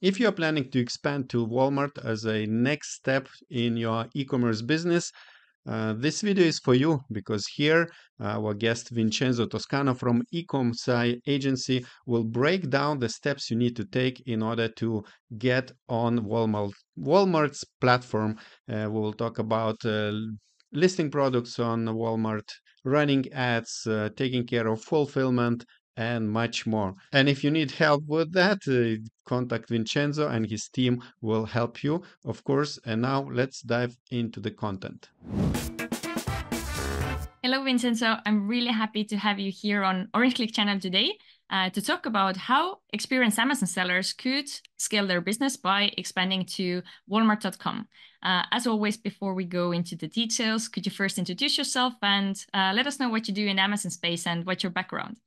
If you are planning to expand to Walmart as a next step in your e-commerce business, this video is for you because here our guest Vincenzo Toscano from Ecomsci agency will break down the steps you need to take in order to get on Walmart's platform. We will talk about listing products on Walmart, running ads, taking care of fulfillment, and much more. And if you need help with that, contact Vincenzo and his team will help you, of course. And now let's dive into the content. Hello, Vincenzo. I'm really happy to have you here on Orange Click channel today to talk about how experienced Amazon sellers could scale their business by expanding to Walmart.com. As always, before we go into the details, could you first introduce yourself and let us know what you do in Amazon space and what's your background?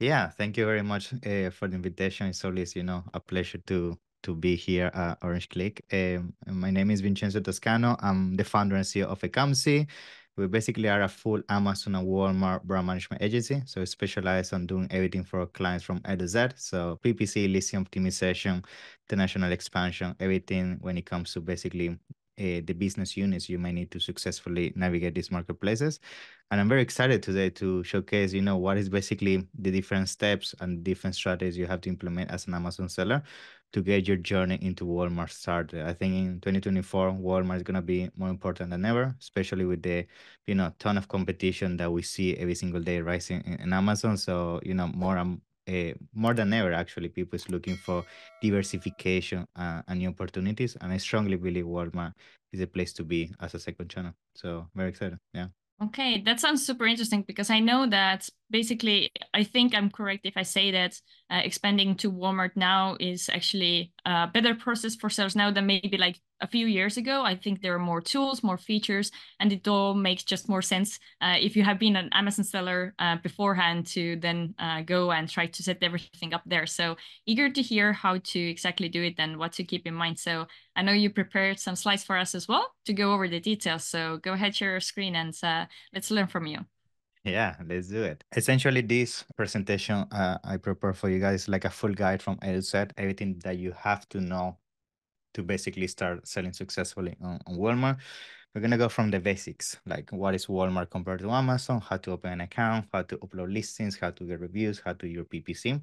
Yeah, thank you very much for the invitation. It's always, a pleasure to be here at Orange Click. My name is Vincenzo Toscano. I'm the founder and CEO of Ecomsci. We basically are a full Amazon and Walmart brand management agency. So we specialize on doing everything for our clients from A to Z. So PPC, listing optimization, international expansion, everything when it comes to basically the business units you may need to successfully navigate these marketplaces. And I'm very excited today to showcase, what is basically the different steps and different strategies you have to implement as an Amazon seller to get your journey into Walmart started. I think in 2024, Walmart is going to be more important than ever, especially with the, ton of competition that we see every single day rising in Amazon. So, more than ever, actually, people is looking for diversification and new opportunities. And I strongly believe Walmart is a place to be as a second channel. So very excited. Yeah. Okay, that sounds super interesting because I know that basically, I think I'm correct if I say that expanding to Walmart now is actually a better process for sellers now than maybe like a few years ago. I think there are more tools, more features, and it all makes just more sense if you have been an Amazon seller beforehand to then go and try to set everything up there. So eager to hear how to exactly do it and what to keep in mind. So I know you prepared some slides for us as well to go over the details. So go ahead, share your screen, and let's learn from you. Yeah, let's do it. Essentially, this presentation I prepare for you guys like a full guide from A to Z, everything that you have to know to basically start selling successfully on Walmart. We're gonna go from the basics, like what is Walmart compared to Amazon, how to open an account, how to upload listings, how to get reviews, how to do your PPC,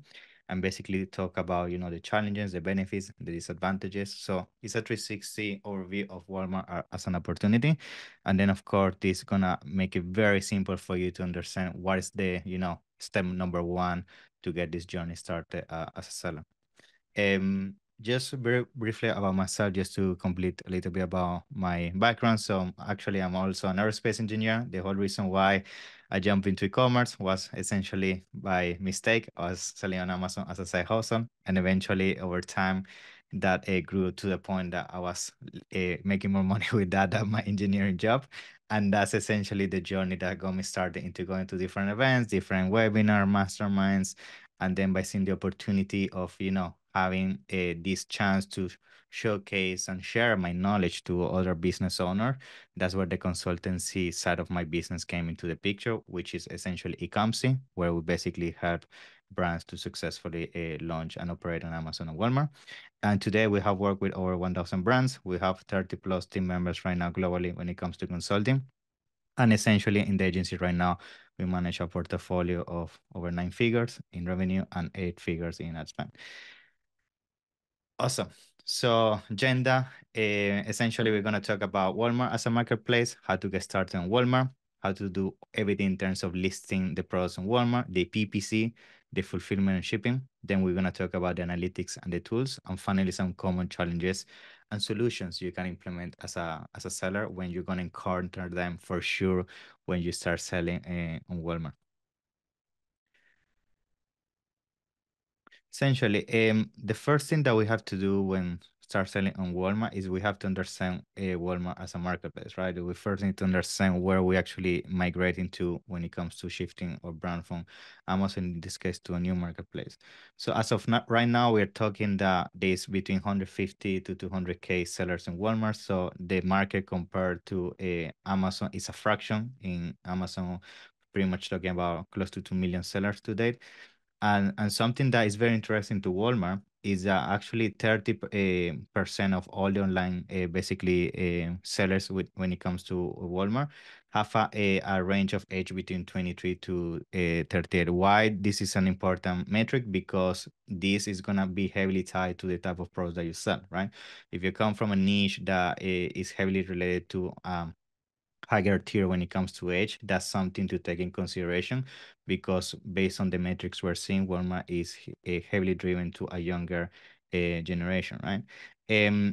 and basically talk about the challenges, the benefits, the disadvantages. So it's a 360 overview of Walmart as an opportunity, and then of course this is gonna make it very simple for you to understand what is the step number one to get this journey started as a seller. Just very briefly about myself, just to complete a little bit about my background. So actually, I'm also an aerospace engineer. The whole reason why I jumped into e-commerce was essentially by mistake. I was selling on Amazon as a side hustle, and eventually, over time, that grew to the point that I was making more money with that than my engineering job. And that's essentially the journey that got me started into going to different events, different webinar, masterminds, and then by seeing the opportunity of having this chance to showcase and share my knowledge to other business owners, that's where the consultancy side of my business came into the picture, which is essentially Ecomsci, where we basically help brands to successfully launch and operate on Amazon and Walmart. And today we have worked with over 1,000 brands. We have 30 plus team members right now globally when it comes to consulting. And essentially in the agency right now, we manage a portfolio of over 9 figures in revenue and 8 figures in ad spend. Awesome. So agenda, essentially we're going to talk about Walmart as a marketplace, how to get started on Walmart, how to do everything in terms of listing the products on Walmart, the PPC, the fulfillment and shipping. Then we're going to talk about the analytics and the tools, and finally some common challenges and solutions you can implement as a seller when you're going to encounter them for sure when you start selling on Walmart. Essentially, the first thing that we have to do when start selling on Walmart is we have to understand Walmart as a marketplace, right? We first need to understand where we actually migrating to when it comes to shifting our brand from Amazon, in this case, to a new marketplace. So as of right now, we're talking that there's between 150 to 200K sellers in Walmart. So the market compared to Amazon is a fraction. In Amazon, pretty much talking about close to 2 million sellers to date. And something that is very interesting to Walmart is that actually 30% of all the online basically sellers when it comes to Walmart have a range of age between 23 to 38. Why this is an important metric? Because this is gonna be heavily tied to the type of products that you sell, right? If you come from a niche that is heavily related to higher tier when it comes to age, that's something to take in consideration because based on the metrics we're seeing, Walmart is heavily driven to a younger generation, right?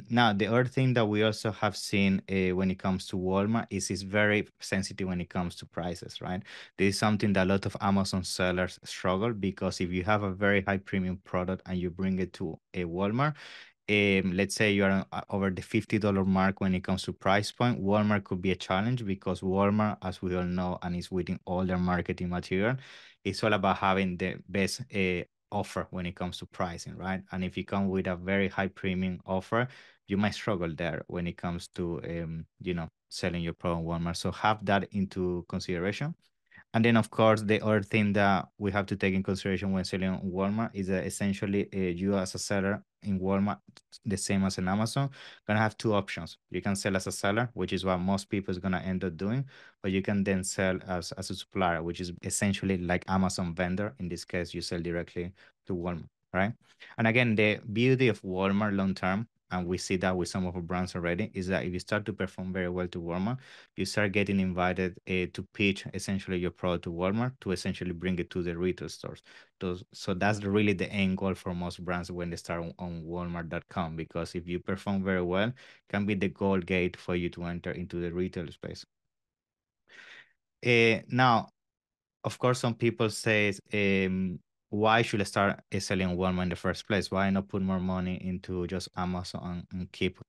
Now, the other thing that we also have seen when it comes to Walmart is it's very sensitive when it comes to prices, right? This is something that a lot of Amazon sellers struggle because if you have a very high premium product and you bring it to a Walmart, let's say you are over the $50 mark when it comes to price point, Walmart could be a challenge because Walmart, as we all know, and is within all their marketing material, it's all about having the best offer when it comes to pricing, right? And if you come with a very high premium offer, you might struggle there when it comes to, selling your product on Walmart. So have that into consideration. And then, of course, the other thing that we have to take in consideration when selling on Walmart is that essentially you as a seller in Walmart, the same as in Amazon, gonna have two options. You can sell as a seller, which is what most people is gonna end up doing, but you can then sell as a supplier, which is essentially like Amazon vendor. In this case, you sell directly to Walmart, right? And again, the beauty of Walmart long term, and we see that with some of our brands already, is that if you start to perform very well to Walmart, you start getting invited to pitch essentially your product to Walmart to essentially bring it to the retail stores. So that's really the end goal for most brands when they start on Walmart.com, because if you perform very well, can be the goal gate for you to enter into the retail space. Now, of course, some people say, why should I start selling Walmart in the first place? Why not put more money into just Amazon and keep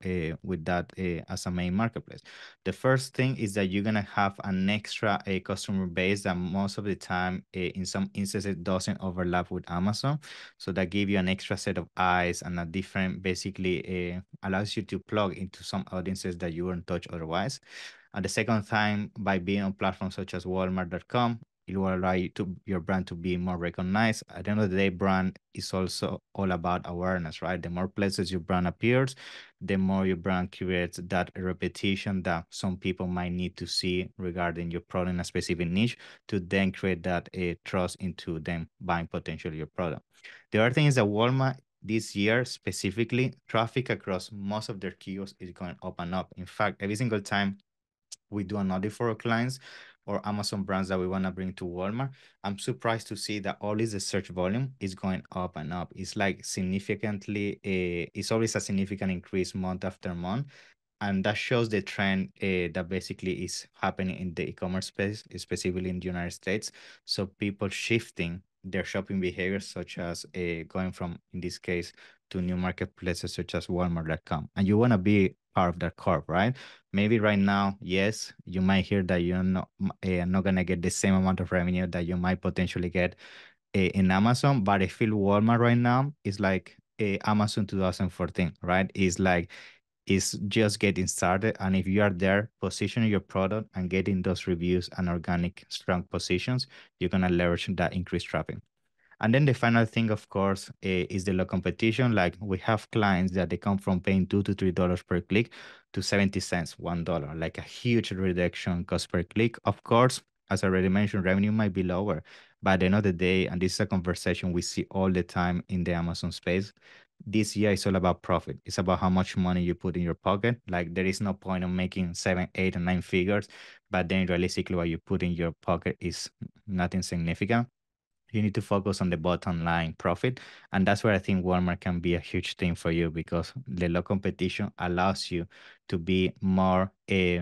with that as a main marketplace? The first thing is that you're gonna have an extra customer base that most of the time, in some instances, doesn't overlap with Amazon. So that give you an extra set of eyes and a different, basically, allows you to plug into some audiences that you wouldn't touch otherwise. At the second time, by being on platforms such as Walmart.com, it will allow your brand to be more recognized. At the end of the day, brand is also all about awareness, right? The more places your brand appears, the more your brand creates that repetition that some people might need to see regarding your product in a specific niche to then create that trust into them buying potentially your product. The other thing is that Walmart this year specifically, traffic across most of their kiosks is going up and up. In fact, every single time we do an audit for our clients or Amazon brands that we want to bring to Walmart, I'm surprised to see that always the search volume is going up and up. It's like significantly, it's always a significant increase month after month. And that shows the trend that basically is happening in the e-commerce space, specifically in the United States. So people shifting their shopping behaviors, such as going from, in this case, to new marketplaces such as Walmart.com. And you want to be part of that curve, right? Maybe right now, yes, you might hear that you're not going to get the same amount of revenue that you might potentially get in Amazon, but I feel Walmart right now is like Amazon 2014, right? It's like it's just getting started. And if you are there positioning your product and getting those reviews and organic strong positions, you're going to leverage that increased traffic. And then the final thing, of course, is the low competition. Like we have clients that they come from paying $2 to $3 per click to 70 cents, $1, like a huge reduction cost per click. Of course, as I already mentioned, revenue might be lower, but at the end of the day, and this is a conversation we see all the time in the Amazon space, this year is all about profit. It's about how much money you put in your pocket. Like there is no point of making 7, 8, and 9 figures, but then realistically what you put in your pocket is nothing significant. You need to focus on the bottom line profit. And that's where I think Walmart can be a huge thing for you, because the low competition allows you to be more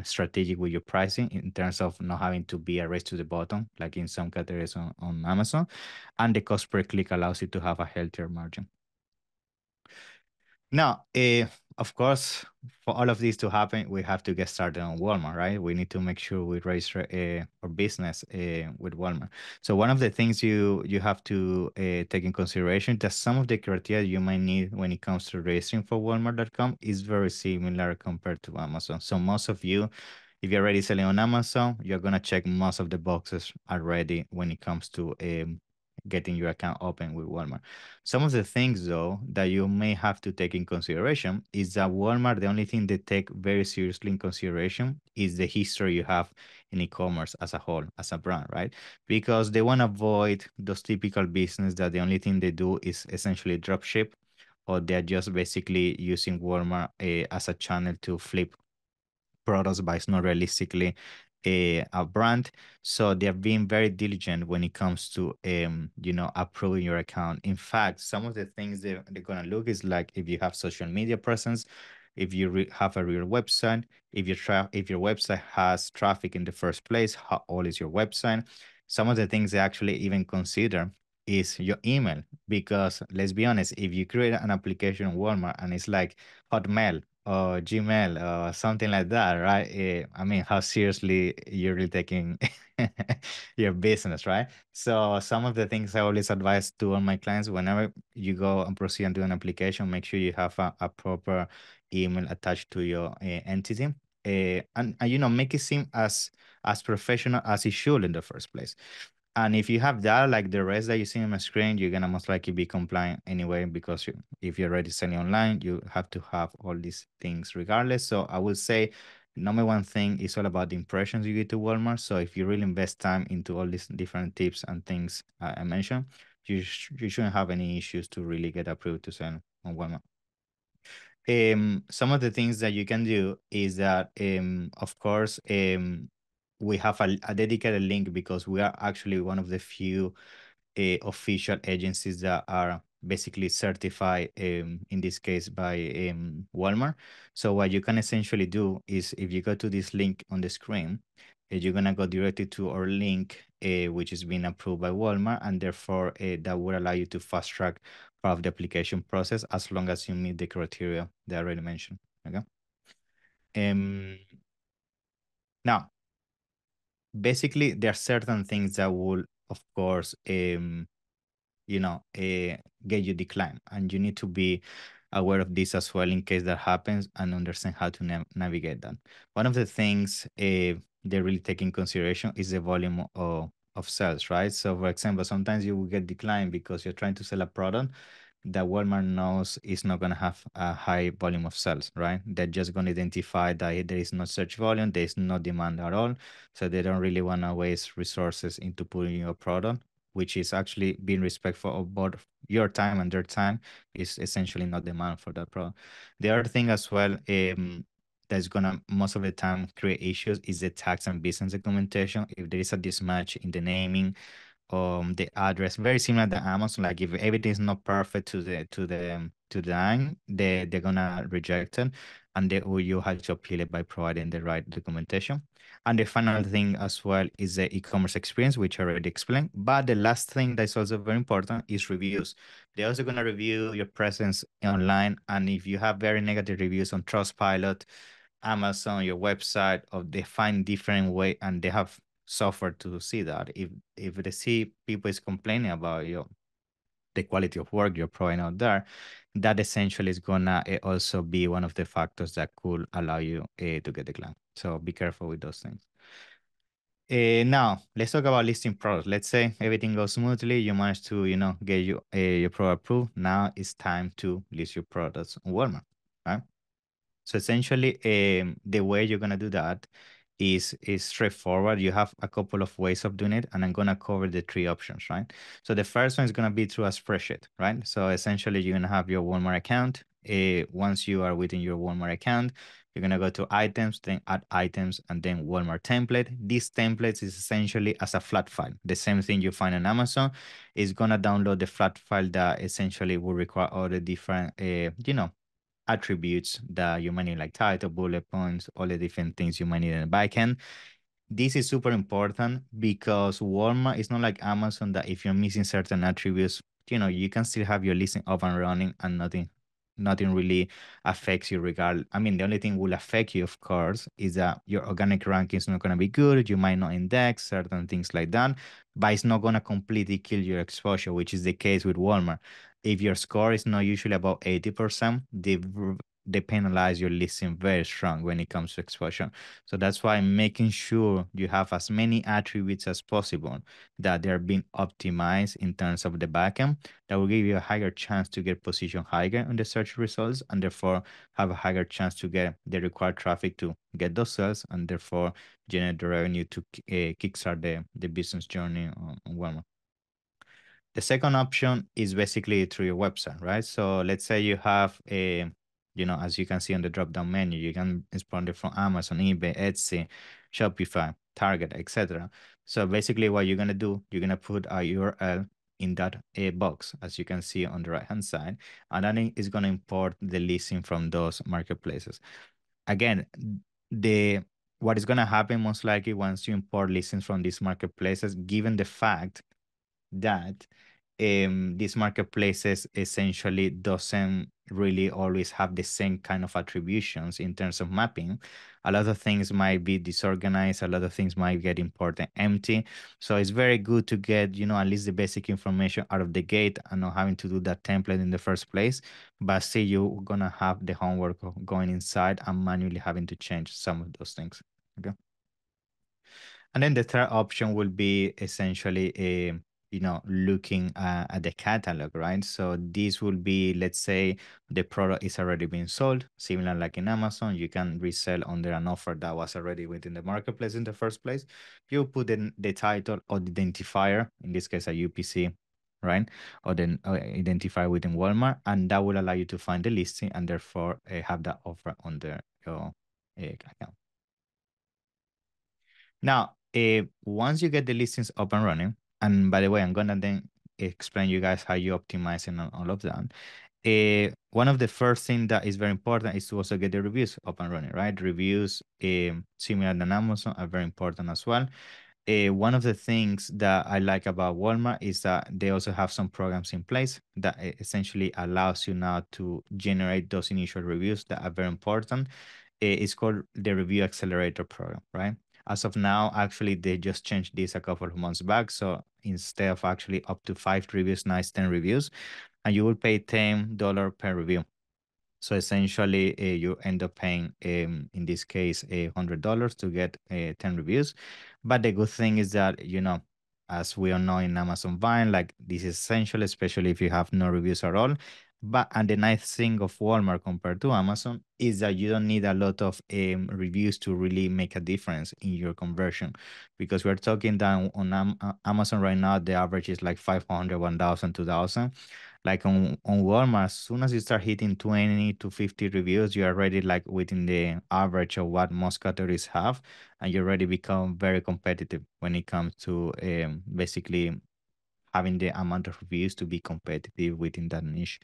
strategic with your pricing in terms of not having to be a race to the bottom, like in some categories on Amazon. And the cost per click allows you to have a healthier margin. Now, of course, for all of this to happen, we have to get started on Walmart, right? We need to make sure we raise our business with Walmart. So one of the things you have to take in consideration that some of the criteria you might need when it comes to registering for Walmart.com is very similar compared to Amazon. So most of you, if you're already selling on Amazon, you're gonna check most of the boxes already when it comes to getting your account open with Walmart. Some of the things though that you may have to take in consideration is that Walmart, the only thing they take very seriously in consideration is the history you have in e-commerce as a whole, as a brand, right? Because they want to avoid those typical business that the only thing they do is essentially drop ship, or they're just basically using Walmart as a channel to flip products, but it's not realistically a brand. So they're being very diligent when it comes to approving your account. In fact, some of the things they're gonna look is like if you have social media presence, if you have a real website, if your website has traffic in the first place, how old is your website. Some of the things they actually even consider is your email, because let's be honest, if you create an application on Walmart and it's like Hotmail or Gmail or something like that, right? I mean, how seriously you're really taking your business, right? So some of the things I always advise to all my clients, whenever you go and proceed and do an application, make sure you have a proper email attached to your entity. And make it seem as professional as it should in the first place. And if you have that, like the rest that you see on the screen, you're gonna most likely be compliant anyway, because if you're already selling online, you have to have all these things regardless. So I would say number one thing is all about the impressions you get to Walmart. So if you really invest time into all these different tips and things I mentioned, you shouldn't have any issues to really get approved to sell on Walmart. Some of the things that you can do is that, of course, we have a dedicated link, because we are actually one of the few official agencies that are basically certified, in this case by Walmart. So what you can essentially do is, if you go to this link on the screen, you're gonna go directly to our link, which is being approved by Walmart, and therefore that will allow you to fast track part of the application process, as long as you meet the criteria that I already mentioned. Okay. Now, basically, there are certain things that will, of course, get you declined, and you need to be aware of this as well in case that happens, and understand how to navigate that. One of the things they really take in consideration is the volume of sales, right? So for example, sometimes you will get declined because you're trying to sell a product that Walmart knows is not going to have a high volume of sales, right? They're just going to identify that there is no search volume, there is no demand at all. So they don't really want to waste resources into putting your product, which is actually being respectful of both your time and their time, is essentially not demand for that product. The other thing as well, that's gonna most of the time create issues, is the tax and business documentation. If there is a mismatch in the naming, the address, very similar to Amazon, like if everything is not perfect to the line, they're gonna reject it, and you have to appeal it by providing the right documentation. And the final thing as well is the e-commerce experience, which I already explained. But the last thing that's also very important is reviews. They're also gonna review your presence online, and if you have very negative reviews on Trustpilot, Amazon, your website, or they find different way, and they have software to see that. If they see people is complaining about the quality of work you're providing out there, that essentially is gonna also be one of the factors that could allow you to get declined. So be careful with those things. Now let's talk about listing products. Let's say everything goes smoothly, you manage to get your product approved. Now it's time to list your products on Walmart, right? So essentially, the way you're gonna do that is straightforward. You have a couple of ways of doing it, and I'm gonna cover the three options, right? So the first one is gonna be through a spreadsheet, right? So essentially, you're gonna have your Walmart account. Once you are within your Walmart account, you're gonna go to items, then add items, and then Walmart template. These templates is essentially as a flat file. The same thing you find on Amazon is gonna download the flat file that essentially will require all the different, attributes that you might need, like title, bullet points, all the different things you might need in the backend. This is super important because Walmart is not like Amazon that if you're missing certain attributes, you can still have your listing up and running and nothing really affects you regard. I mean, the only thing will affect you, of course, is that your organic ranking is not going to be good. You might not index certain things like that, but it's not going to completely kill your exposure, which is the case with Walmart. If your score is not usually about 80%, they penalize your listing very strong when it comes to exposure. So that's why making sure you have as many attributes as possible that they're being optimized in terms of the backend, that will give you a higher chance to get position higher on the search results, and therefore have a higher chance to get the required traffic to get those sales, and therefore generate the revenue to kickstart the business journey on Walmart. The second option is basically through your website, right? So let's say you have a, as you can see on the drop-down menu, you can spawn it from Amazon, eBay, Etsy, Shopify, Target, etc. So basically what you're going to do, you're going to put a URL in that box, as you can see on the right-hand side, and then it's going to import the listing from those marketplaces. Again, what is going to happen most likely once you import listings from these marketplaces, given the fact that these marketplaces essentially doesn't really always have the same kind of attributions in terms of mapping. A lot of things might be disorganized, a lot of things might get imported empty. So it's very good to get, at least the basic information out of the gate and not having to do that template in the first place. But still, you're gonna have the homework of going inside and manually having to change some of those things. Okay. And then the third option will be essentially looking at the catalog, right? So this will be, let's say the product is already being sold, similar like in Amazon, you can resell under an offer that was already within the marketplace in the first place. You put in the title or the identifier, in this case a UPC, right? Or then identify within Walmart, and that will allow you to find the listing and therefore have that offer under your account. Now, once you get the listings up and running, and by the way, I'm gonna then explain you guys how you optimize and all of that. One of the first thing that is very important is to also get the reviews up and running, right? Reviews, similar than Amazon, are very important as well. One of the things that I like about Walmart is that they also have some programs in place that essentially allows you now to generate those initial reviews that are very important. It's called the Review Accelerator program, right? As of now, actually, they just changed this a couple of months back. So instead of actually up to 5 reviews, now it's 10 reviews, and you will pay $10 per review. So essentially, you end up paying, in this case, $100 to get 10 reviews. But the good thing is that, as we all know in Amazon Vine, like this is essential, especially if you have no reviews at all. And the nice thing of Walmart compared to Amazon is that you don't need a lot of reviews to really make a difference in your conversion, because we're talking that on Amazon right now, the average is like 500, 1,000, 2,000. Like on Walmart, as soon as you start hitting 20 to 50 reviews, you're already like within the average of what most categories have, and you already become very competitive when it comes to basically having the amount of reviews to be competitive within that niche.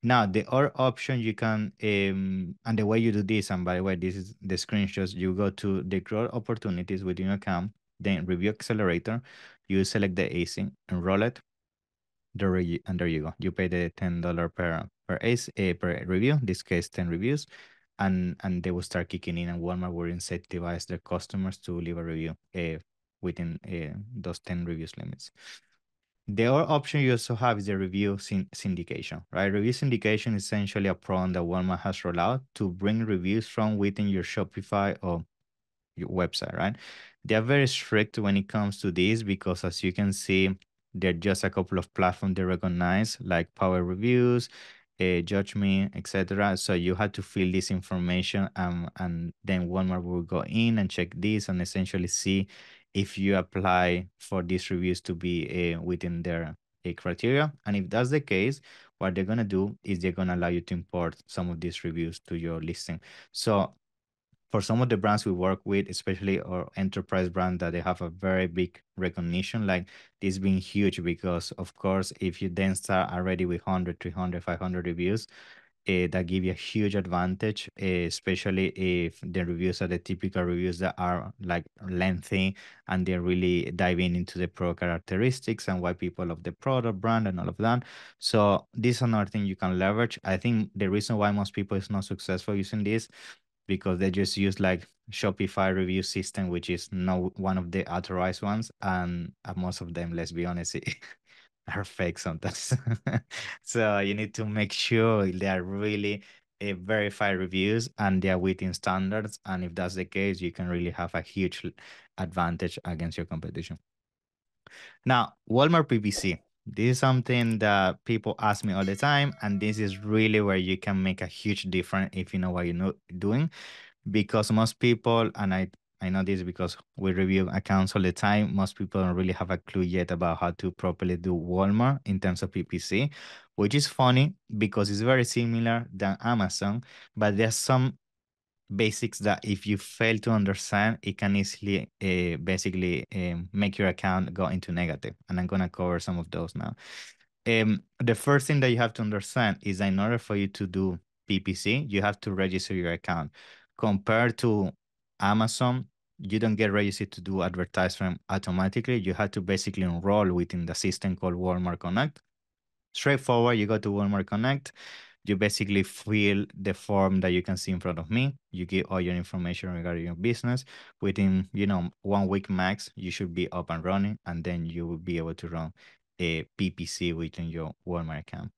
Now the other option you can, and the way you do this, and by the way, this is the screenshots, you go to the growth opportunities within your account, then review accelerator, you select the async, enroll it, and there you go. You pay the $10 per review, in this case 10 reviews, and they will start kicking in, and Walmart will incentivize their customers to leave a review within those 10 reviews limits. The other option you also have is the review syndication, right? Review syndication is essentially a program that Walmart has rolled out to bring reviews from within your Shopify or your website, right? They are very strict when it comes to this because, as you can see, there are just a couple of platforms they recognize, like Power Reviews, Judge Me, etc. So you had to fill this information, and then Walmart will go in and check this and essentially see if you apply for these reviews to be within their criteria. And if that's the case, what they're gonna do is they're gonna allow you to import some of these reviews to your listing. So for some of the brands we work with, especially our enterprise brand that they have a very big recognition, like this being huge, because of course, if you then start already with 100, 300, 500 reviews, that give you a huge advantage, especially if the reviews are the typical reviews that are like lengthy and they're really diving into the product characteristics and why people love the product brand and all of that. So this is another thing you can leverage. I think the reason why most people is not successful using this, because they just use like Shopify review system, which is not one of the authorized ones, and most of them, let's be honest, are fake sometimes. So you need to make sure they are really verified reviews and they are within standards. And if that's the case, you can really have a huge advantage against your competition. Now, Walmart PPC. This is something that people ask me all the time, and this is really where you can make a huge difference if you know what you're doing. Because most people, and I know this because we review accounts all the time, most people don't really have a clue yet about how to properly do Walmart in terms of PPC, which is funny because it's very similar than Amazon, but there's some basics that if you fail to understand, it can easily basically make your account go into negative. And I'm going to cover some of those now. The first thing that you have to understand is that in order for you to do PPC, you have to register your account. Compared to Amazon, you don't get registered to do advertisement automatically. You have to basically enroll within the system called Walmart Connect. Straightforward, you go to Walmart Connect, you basically fill the form that you can see in front of me. You give all your information regarding your business. Within, 1 week max, you should be up and running, and then you will be able to run a PPC within your Walmart account.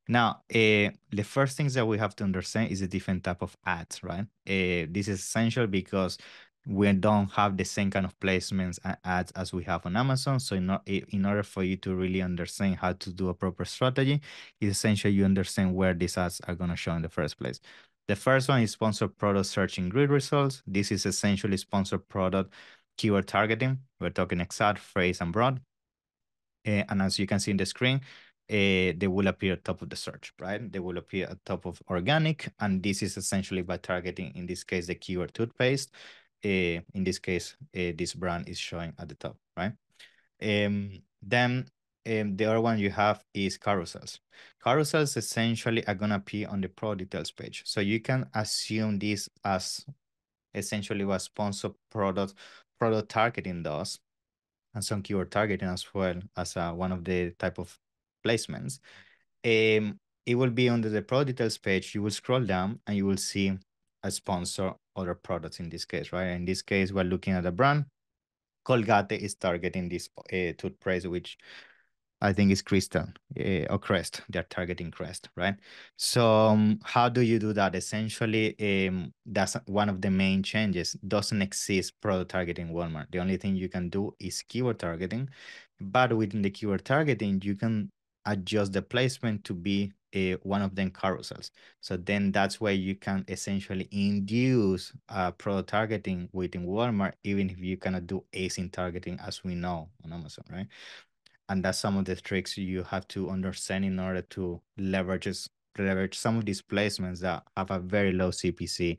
Now, the first things that we have to understand is the different type of ads, right? This is essential because we don't have the same kind of placements and ads as we have on Amazon. So in order for you to really understand how to do a proper strategy, it's essential you understand where these ads are going to show in the first place. The first one is sponsored product searching grid results. This is essentially sponsored product keyword targeting. We're talking exact, phrase, and broad. And as you can see in the screen, they will appear at top of the search, right? They will appear at top of organic. And this is essentially by targeting, in this case, the keyword toothpaste. In this case, this brand is showing at the top, right? Then the other one you have is carousels. Carousels essentially are going to appear on the pro details page. So you can assume this as essentially what sponsored product targeting does, and some keyword targeting as well as one of the type of placements. It will be under the product details page. You will scroll down and you will see a sponsor other products in this case, right? In this case, we're looking at a brand. Colgate is targeting this toothpaste, which I think is Crystal or Crest. They're targeting Crest, right? So how do you do that? Essentially, that's one of the main changes. Doesn't exist product targeting Walmart. The only thing you can do is keyword targeting, but within the keyword targeting, you can adjust the placement to be one of them carousels. So then that's where you can essentially induce product targeting within Walmart, even if you cannot do async targeting as we know on Amazon, right? And that's some of the tricks you have to understand in order to leverage some of these placements that have a very low CPC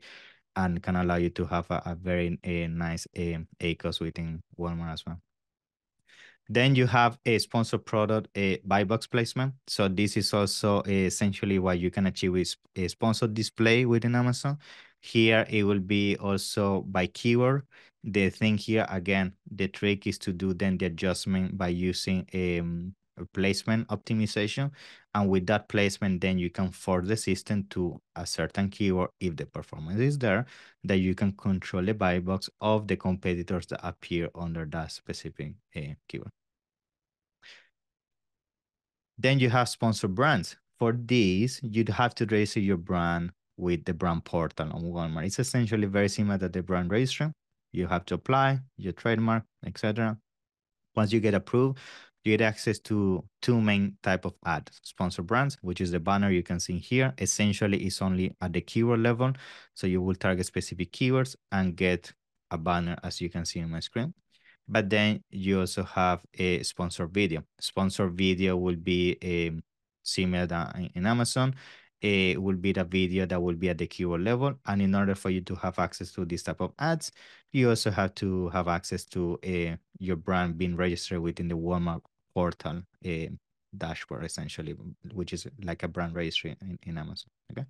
and can allow you to have a very nice ACOS within Walmart as well. Then you have a sponsored product, a buy box placement. So this is also essentially what you can achieve with a sponsored display within Amazon. Here it will be also by keyword. The thing here, again, the trick is to do then the adjustment by using a placement optimization. And with that placement, then you can force the system to a certain keyword if the performance is there, that you can control the buy box of the competitors that appear under that specific keyword. Then you have sponsored brands. For these, you'd have to register your brand with the brand portal on Walmart. It's essentially very similar to the brand registry. You have to apply your trademark, etc. Once you get approved, you get access to two main type of ads. Sponsored brands, which is the banner you can see here. Essentially, it's only at the keyword level. So you will target specific keywords and get a banner as you can see on my screen. But then you also have a sponsored video. Sponsored video will be similar to in Amazon. It will be the video that will be at the keyword level. And in order for you to have access to this type of ads, you also have to have access to your brand being registered within the Walmart portal dashboard, essentially, which is like a brand registry in Amazon. Okay.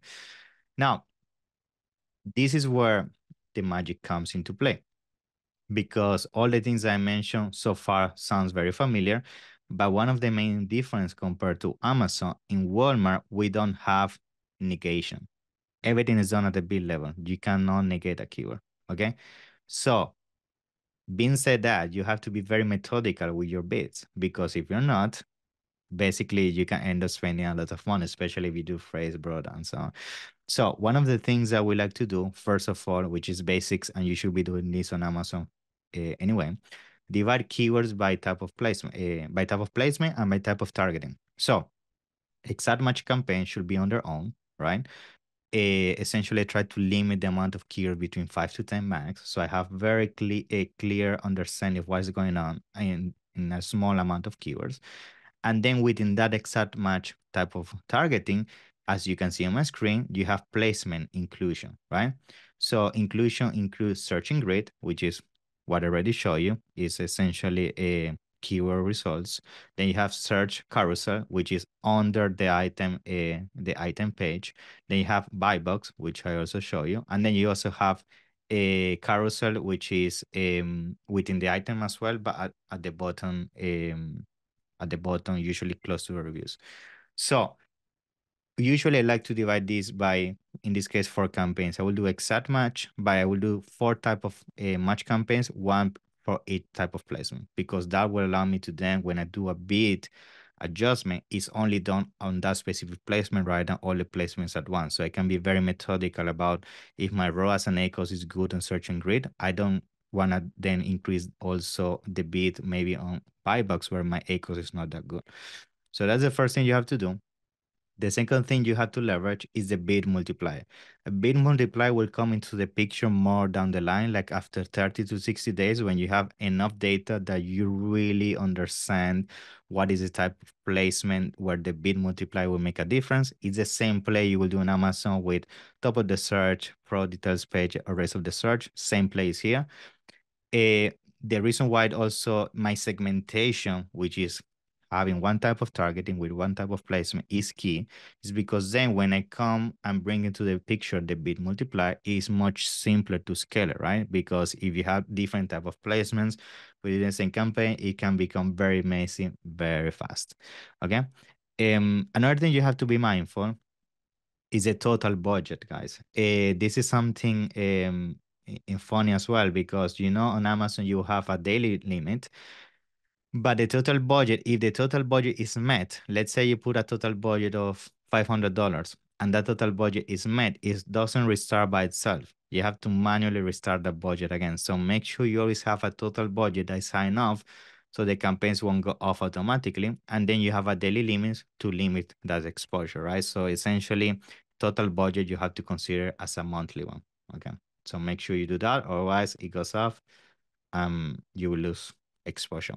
Now, this is where the magic comes into play, because all the things I mentioned so far sounds very familiar, but one of the main difference compared to Amazon, in Walmart, we don't have negation. Everything is done at the bid level. You cannot negate a keyword, okay? So Being said that, you have to be very methodical with your bids, because if you're not, basically you can end up spending a lot of money, especially if you do phrase broad and so on. So one of the things that we like to do, first of all, which is basics, and you should be doing this on Amazon anyway, divide keywords by type of placement, and by type of targeting. So exact match campaign should be on their own, right? Essentially try to limit the amount of keywords between 5 to 10 max. So I have very clear understanding of what's going on in a small amount of keywords. And then within that exact match type of targeting, as you can see on my screen, you have placement inclusion, right? So inclusion includes searching grid, which is what I already showed you, is essentially a keyword results. Then you have search carousel, which is under the item page. Then you have buy box, which I also show you. And then you also have a carousel, which is within the item as well, but at the bottom, usually close to the reviews. So usually I like to divide this by, in this case, 4 campaigns. I will do exact match, but I will do 4 type of match campaigns, 1 for each type of placement, because that will allow me to then, when I do a bid adjustment, it's only done on that specific placement rather than all the placements at once. So I can be very methodical about if my ROAS and ACOS is good on search and grid. I don't want to then increase also the bid maybe on buy box where my ACOS is not that good. So that's the first thing you have to do. The second thing you have to leverage is the bid multiplier. A bid multiplier will come into the picture more down the line, like after 30 to 60 days, when you have enough data that you really understand what is the type of placement where the bid multiplier will make a difference. It's the same play you will do on Amazon with top of the search, pro details page, or rest of the search. Same place here. The reason why also my segmentation, which is having one type of targeting with one type of placement, is key, is because then when I come and bring into the picture the bid multiplier, is much simpler to scale it, right? Because if you have different type of placements within the same campaign, it can become very messy very fast. Okay. Another thing you have to be mindful is a total budget, guys. This is something funny as well, because on Amazon you have a daily limit, but the total budget, if the total budget is met, let's say you put a total budget of $500 and that total budget is met, it doesn't restart by itself. You have to manually restart the budget again. So make sure you always have a total budget that is high enough so the campaigns won't go off automatically. And then you have a daily limit to limit that exposure, right? So essentially, total budget you have to consider as a monthly one. Okay. So make sure you do that, otherwise it goes off. You will lose exposure.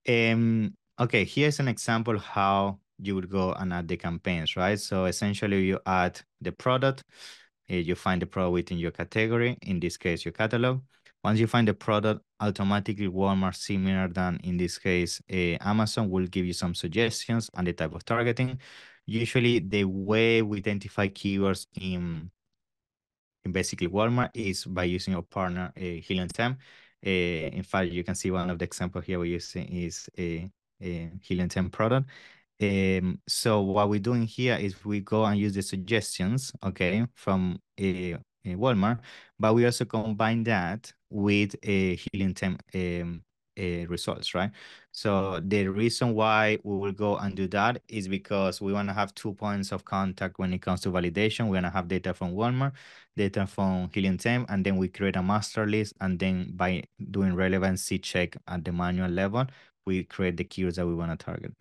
Okay, here's an example how you would go and add the campaigns, right? So essentially you add the product, you find the product within your category, in this case, your catalog. Once you find the product, automatically Walmart, similar than in this case, Amazon will give you some suggestions and the type of targeting. Usually the way we identify keywords in basically Walmart is by using our partner, Helium 10. In fact, you can see one of the examples here we're using is a Helium 10 product. So what we're doing here is we go and use the suggestions, okay, from a Walmart, but we also combine that with a Helium 10 results, right? So the reason why we will go and do that is because we want to have 2 points of contact when it comes to validation. We want to have data from Walmart, data from Helium 10, and then we create a master list. And then by doing relevancy check at the manual level, we create the keywords that we want to target.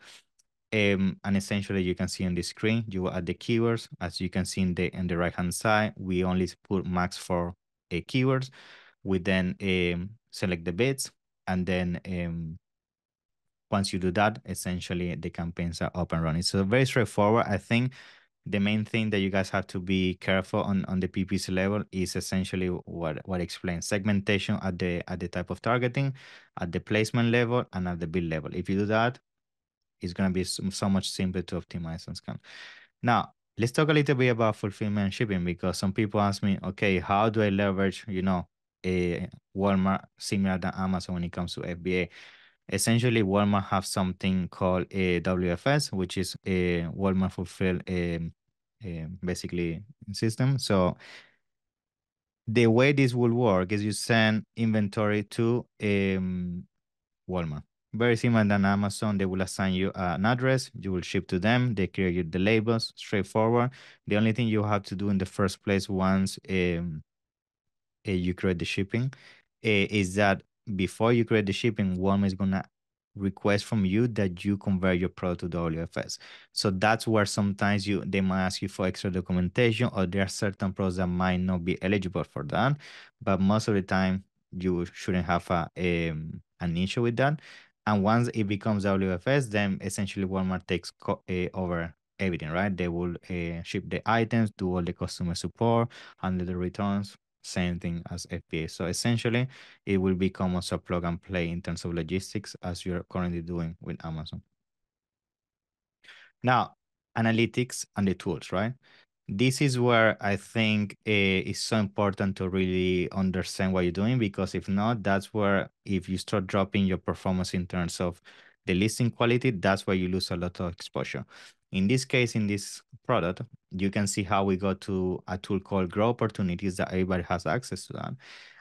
And essentially, you can see on the screen, you add the keywords. As you can see in the right-hand side, we only put max for keywords. We then select the bids, and then once you do that, essentially the campaigns are up and running. So very straightforward. I think the main thing that you guys have to be careful on the PPC level is essentially what explains segmentation at the type of targeting, at the placement level, and at the bid level. If you do that, it's going to be so much simpler to optimize and scan. Now, let's talk a little bit about fulfillment and shipping, because some people ask me, okay, how do I leverage, a Walmart similar to Amazon when it comes to FBA? Essentially, Walmart have something called a WFS, which is a Walmart fulfill basically system. So The way this will work is you send inventory to Walmart. Very similar than Amazon. They will assign you an address. You will ship to them. They create you the labels, straightforward. The only thing you have to do in the first place once you create the shipping is that before you create the shipping, Walmart is gonna request from you that you convert your product to WFS. So that's where sometimes they might ask you for extra documentation, or there are certain products that might not be eligible for that. But most of the time, you shouldn't have an issue with that. And once it becomes WFS, then essentially Walmart takes over everything, right? They will ship the items, do all the customer support, handle the returns, same thing as FBA. So essentially, it will become also a plug and play in terms of logistics as you're currently doing with Amazon. Now, analytics and the tools, right? This is where I think it's so important to really understand what you're doing, because if not, that's where if you start dropping your performance in terms of the listing quality, that's where you lose a lot of exposure. In this case, in this product, you can see how we go to a tool called Grow Opportunities that everybody has access to that.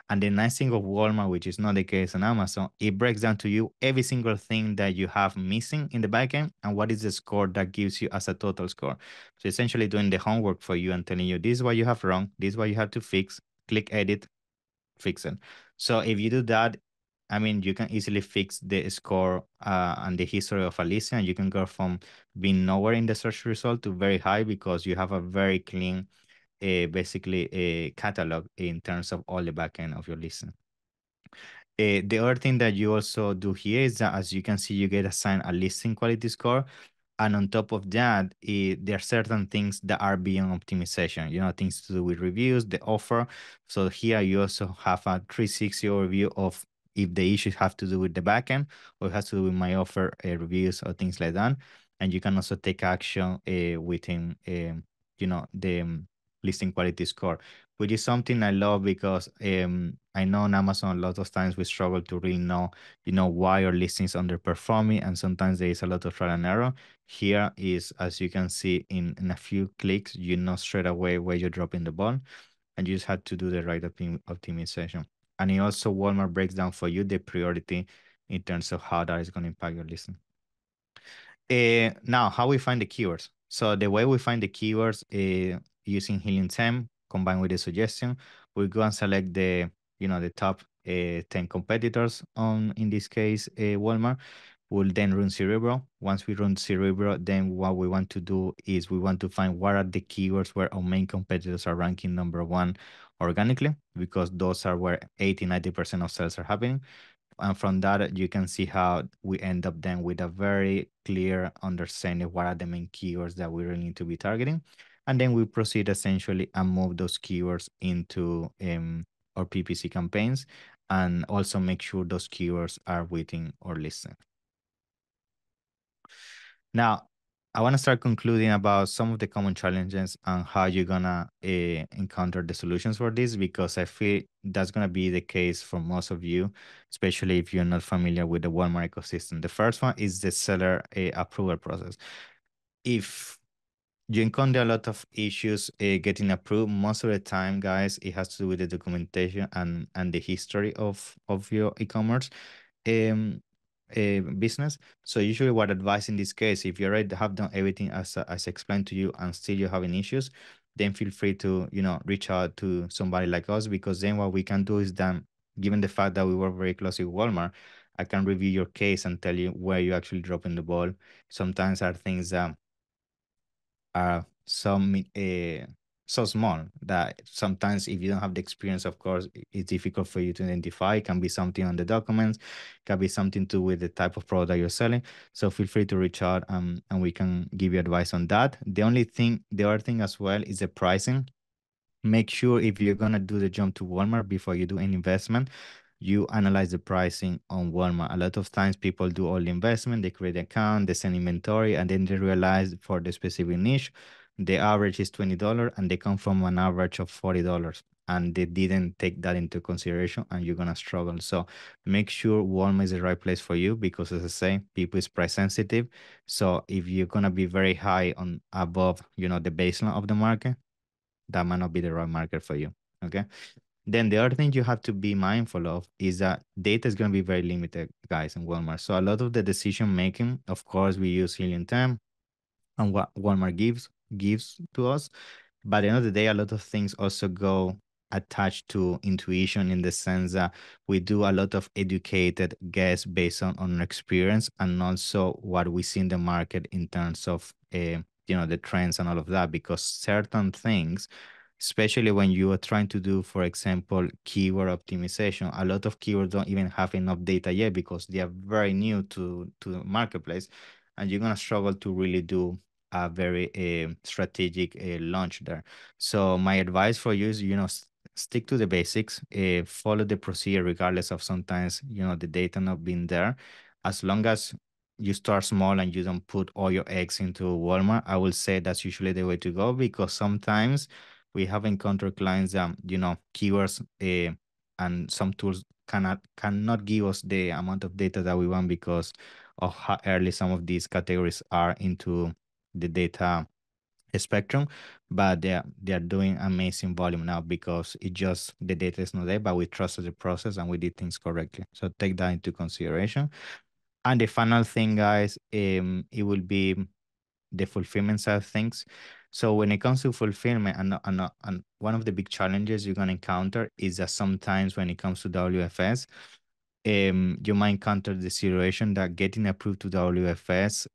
And the nice thing of Walmart, which is not the case on Amazon, it breaks down to you every single thing that you have missing in the backend and what is the score that gives you as a total score. So essentially doing the homework for you and telling you this is what you have wrong, this is what you have to fix, click edit, fix it. So if you do that, I mean, you can easily fix the score and the history of a listing, and you can go from being nowhere in the search result to very high because you have a very clean basically a catalog in terms of all the backend of your listing. The other thing that you also do here is that, as you can see, you get assigned a listing quality score. And on top of that, there are certain things that are beyond optimization, things to do with reviews, the offer. So here you also have a 360 overview of if the issues have to do with the backend or it has to do with my offer reviews or things like that. And you can also take action within, the listing quality score, which is something I love because I know on Amazon a lot of times we struggle to really know, why our listings underperforming, and sometimes there is a lot of trial and error. Here is, as you can see, in a few clicks, you know straight away where you're dropping the ball, and you just have to do the right optimization. And it also Walmart breaks down for you the priority in terms of how that is going to impact your listing. Now, how we find the keywords. So the way we find the keywords using Helium 10 combined with the suggestion, we go and select the top 10 competitors on, in this case, Walmart. We'll then run Cerebro. Once we run Cerebro, then what we want to do is we want to find what are the keywords where our main competitors are ranking number one organically, because those are where 80-90% of sales are happening. And from that, you can see how we end up then with a very clear understanding of what are the main keywords that we really need to be targeting. And then we proceed essentially and move those keywords into our PPC campaigns, and also make sure those keywords are within our listing. Now, I want to start concluding about some of the common challenges and how you're gonna encounter the solutions for this, because I feel that's gonna be the case for most of you, especially if you're not familiar with the Walmart ecosystem. The first one is the seller approval process. If you encounter a lot of issues getting approved, most of the time, guys, it has to do with the documentation and the history of your e-commerce business. So usually what I advise in this case, if you already have done everything as explained to you and still you're having issues, then feel free to reach out to somebody like us, because then what we can do is that, given the fact that we work very closely with Walmart, I can review your case and tell you where you're actually dropping the ball. Sometimes are things that are so small that sometimes if you don't have the experience, of course, it's difficult for you to identify. It can be something on the documents, it can be something to do with the type of product you're selling. So feel free to reach out and we can give you advice on that. The other thing as well is the pricing. Make sure if you're gonna do the jump to Walmart before you do any investment, you analyze the pricing on Walmart. A lot of times people do all the investment, they create an account, they send inventory, and then they realize for the specific niche, the average is $20 and they come from an average of $40 and they didn't take that into consideration, and you're gonna struggle. So make sure Walmart is the right place for you, because as I say, people is price sensitive. So if you're gonna be very high on above, the baseline of the market, that might not be the right market for you. Okay. Then the other thing you have to be mindful of is that data is going to be very limited, guys, in Walmart. So a lot of the decision making, of course, we use Helium 10 and what Walmart gives to us. But at the end of the day, a lot of things also go attached to intuition in the sense that we do a lot of educated guess based on experience and also what we see in the market in terms of the trends and all of that. Because certain things, especially when you are trying to do, for example, keyword optimization, a lot of keywords don't even have enough data yet because they are very new to the marketplace, and you're gonna struggle to really do a very strategic launch there. So my advice for you is, stick to the basics, follow the procedure regardless of sometimes, the data not being there. As long as you start small and you don't put all your eggs into Walmart, I will say that's usually the way to go, because sometimes we have encountered clients that, keywords and some tools cannot give us the amount of data that we want because of how early some of these categories are into the data spectrum. But they are doing amazing volume now because it just the data is not there, but we trusted the process and we did things correctly. So take that into consideration. And the final thing, guys, it will be the fulfillment side of things. So when it comes to fulfillment, and one of the big challenges you're gonna encounter is that sometimes when it comes to WFS, you might encounter the situation that getting approved to WFS,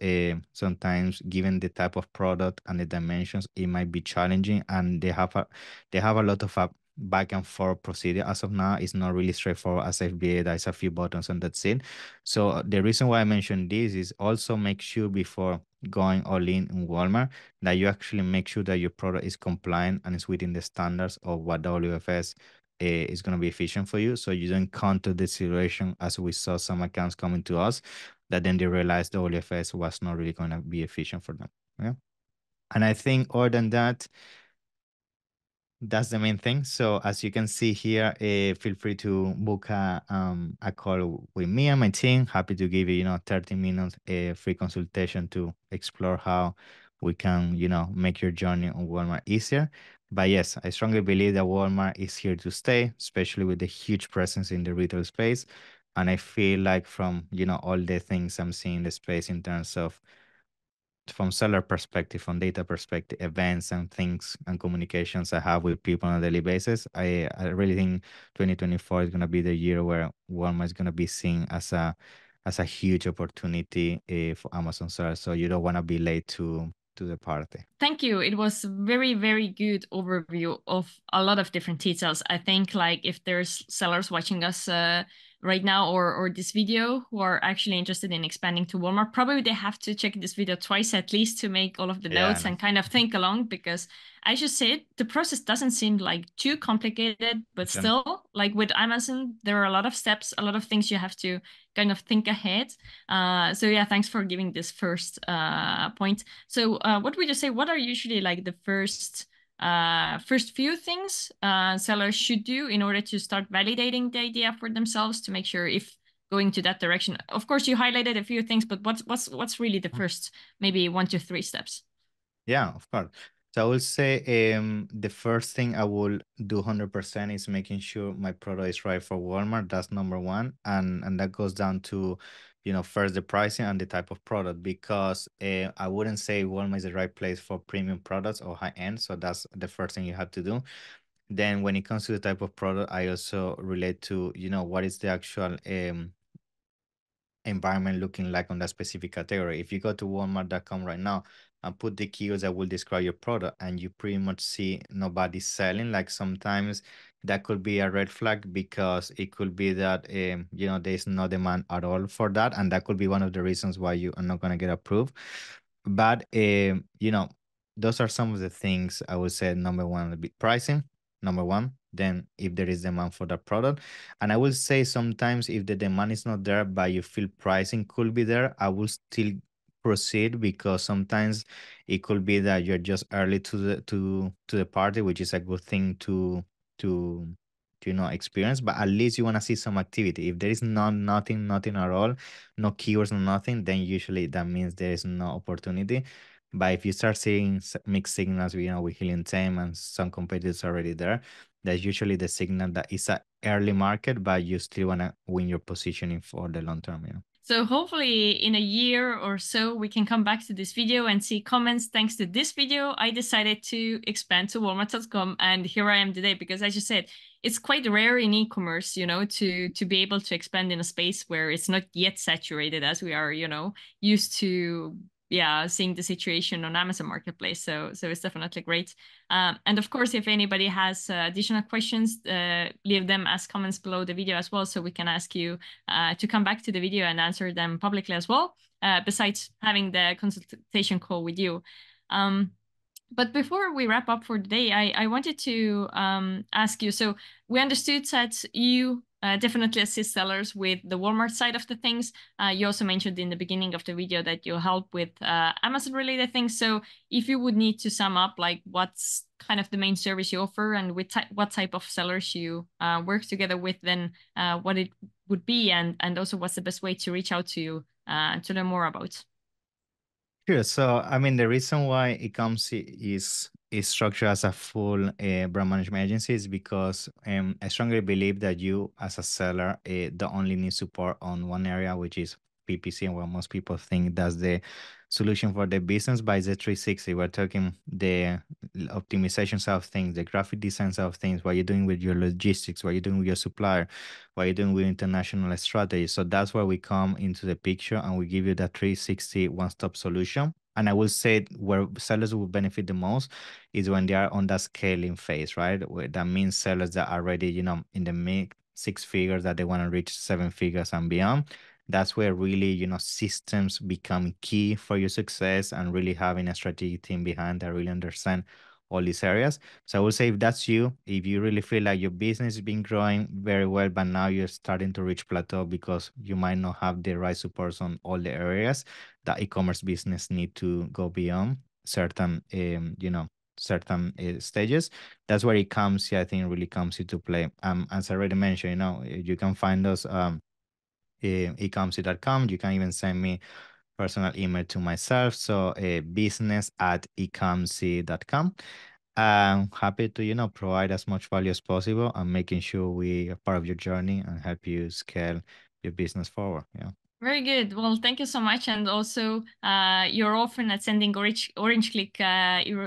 sometimes given the type of product and the dimensions, it might be challenging, and they have a lot of back and forth procedure. As of now, it's not really straightforward as FBA. There's a few buttons and that's it. So the reason why I mentioned this is also make sure before going all in Walmart that you actually make sure that your product is compliant and is within the standards of what WFS is going to be efficient for you. So you don't counter the situation as we saw some accounts coming to us that then they realized the OLFS was not really going to be efficient for them. Yeah. And I think other than that, that's the main thing. So as you can see here, feel free to book a call with me and my team. Happy to give you, 30 minutes free consultation to explore how we can, make your journey on Walmart easier. But yes, I strongly believe that Walmart is here to stay, especially with the huge presence in the retail space. And I feel like from, all the things I'm seeing in the space in terms of from seller perspective, from data perspective, events and things and communications I have with people on a daily basis, I really think 2024 is going to be the year where Walmart is going to be seen as a huge opportunity for Amazon sellers. So you don't want to be late to the party. Thank you. It was very, very good overview of a lot of different details. I think like if there's sellers watching us right now or this video who are actually interested in expanding to Walmart, probably they have to check this video twice at least to make all of the notes and kind of think along, because I should say it, the process doesn't seem like too complicated, but still, like with Amazon, there are a lot of steps, a lot of things you have to kind of think ahead. So yeah, thanks for giving this first point. So what would you say, what are usually like the first few things sellers should do in order to start validating the idea for themselves to make sure if going to that direction? Of course, you highlighted a few things, but what's really the first maybe 1 to 3 steps? Yeah, of course. So I will say the first thing I will do 100% is making sure my product is right for Walmart. That's number one. And that goes down to, first the pricing and the type of product, because I wouldn't say Walmart is the right place for premium products or high end. So that's the first thing you have to do. Then when it comes to the type of product, I also relate to, what is the actual environment looking like on that specific category. If you go to walmart.com right now and put the keywords that will describe your product and you pretty much see nobody selling, like sometimes that could be a red flag, because it could be that there's no demand at all for that, and that could be one of the reasons why you are not going to get approved. But those are some of the things I would say. Number one would be pricing, number one. Then if there is demand for the product, and I will say sometimes if the demand is not there but you feel pricing could be there, I will still proceed, because sometimes it could be that you're just early to the party, which is a good thing to experience. But at least you want to see some activity. If there is nothing at all, no keywords, no nothing, then usually that means there is no opportunity. But if you start seeing mixed signals, with Helium 10 and some competitors already there, that's usually the signal that it's an early market, but you still want to win your positioning for the long term. So hopefully in a year or so, we can come back to this video and see comments. Thanks to this video, I decided to expand to Walmart.com, and here I am today, because as you said, it's quite rare in e-commerce, to be able to expand in a space where it's not yet saturated, as we are, used to seeing the situation on Amazon Marketplace. So it's definitely great. And of course, if anybody has additional questions, leave them as comments below the video as well, so we can ask you to come back to the video and answer them publicly as well, besides having the consultation call with you. But before we wrap up for today, I wanted to ask you, so we understood that you definitely assist sellers with the Walmart side of the things. You also mentioned in the beginning of the video that you help with Amazon related things. So if you would need to sum up, like, what's kind of the main service you offer and with what type of sellers you work together with, then what it would be, and also what's the best way to reach out to you to learn more about. Sure. So, I mean, the reason why Ecomcy is structured as a full brand management agency is because I strongly believe that you, as a seller, don't only need support on one area, which is PPC, and what most people think that's the solution for the business. But it's a 360. We're talking the optimization side of things, the graphic design side of things, what you're doing with your logistics, what you're doing with your supplier, what you're doing with international strategy. So that's where we come into the picture, and we give you that 360 one-stop solution. And I will say where sellers will benefit the most is when they are on that scaling phase, right? That means sellers that are already, in the mid 6 figures, that they want to reach 7 figures and beyond. That's where really, systems become key for your success, and really having a strategic team behind that really understand all these areas. So I would say, if that's you, if you really feel like your business has been growing very well, but now you're starting to reach plateau because you might not have the right supports on all the areas that e-commerce business need to go beyond certain, certain stages, that's where it comes, I think, really comes into play. As I already mentioned, you can find us ecomcy.com. You can even send me personal email to myself. So business@ecomcy.com. I'm happy to, provide as much value as possible, and making sure we are part of your journey and help you scale your business forward. Yeah. Very good. Well, thank you so much. And also, you're often attending Orange Click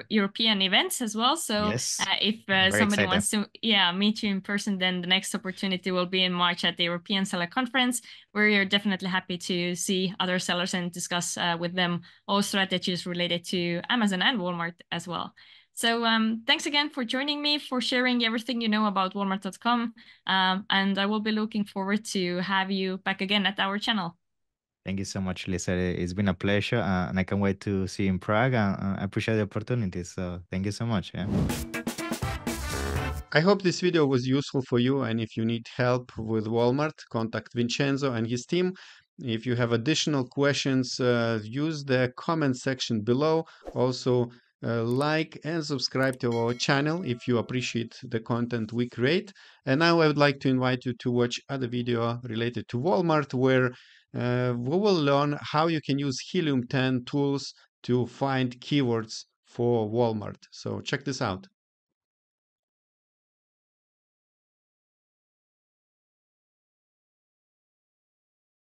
European events as well. So Yes. if Very somebody excited. wants to meet you in person, then the next opportunity will be in March at the European Seller Conference, where you're definitely happy to see other sellers and discuss with them all strategies related to Amazon and Walmart as well. So thanks again for joining me, for sharing everything you know about Walmart.com. And I will be looking forward to have you back again at our channel. Thank you so much, Lisa. It's been a pleasure, and I can't wait to see you in Prague. And I appreciate the opportunity. So thank you so much. Yeah. I hope this video was useful for you, and if you need help with Walmart, contact Vincenzo and his team. If you have additional questions, use the comment section below. Also, like and subscribe to our channel if you appreciate the content we create. And now I would like to invite you to watch other video related to Walmart, where we will learn how you can use Helium 10 tools to find keywords for Walmart. So check this out.